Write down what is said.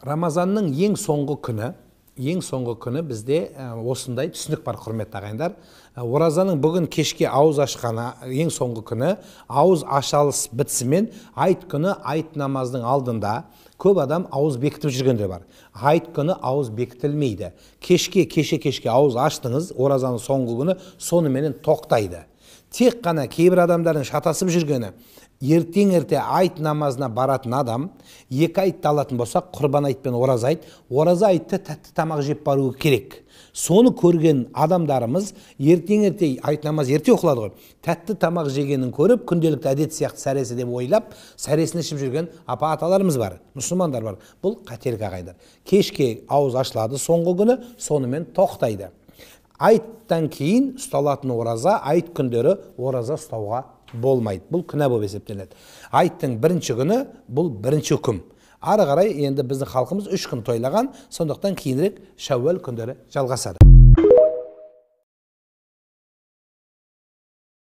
Рамазанның ең соңғы күні бізде осындай түсінік бар, құрметті ағайындар. Оразаның бүгін кешке ауыз ашқаны ең соңғы күні, ауыз ашалыс бітісімен айт күні айт намаздың алдында көп адам ауыз бекітіп жүргендер бар. Айт күні ауыз бекітілмейді. Кешке ауыз аштыңыз, оразаның соңғы күні соныменен тоқтайды. Тек қана кейбір адамдардың шатасып жүргені, ерте айт намазына баратын адам, екі айтты алатын болса, құрбан айт пен ораза айтты тәтті тамақ жеп баруы керек. Соны көрген адамдарымыз ерте айт намаз ерте оқылады ғой. Тәтті тамақ жегенін көріп, күнделікті әдет сияқты сәресі деп ойлап, сәресін ішіп жүрген апа-аталарымыз бар, мұсылмандар бар. Бұл қателік ағайындар. Кешке ауыз ашылады соңғы күні, сонымен тоқтайды. Айттан кейін ұсталатын ораза, айт күндері ораза ұстауға болмайды. Бұл күнә болып есептеледі. Айттың бірінші күні бұл бірінші үкім. Ары қарай енді біздің халқымыз 3 күн тойлаған, сондықтан кейінірек Шәуәл күндері жалғасады.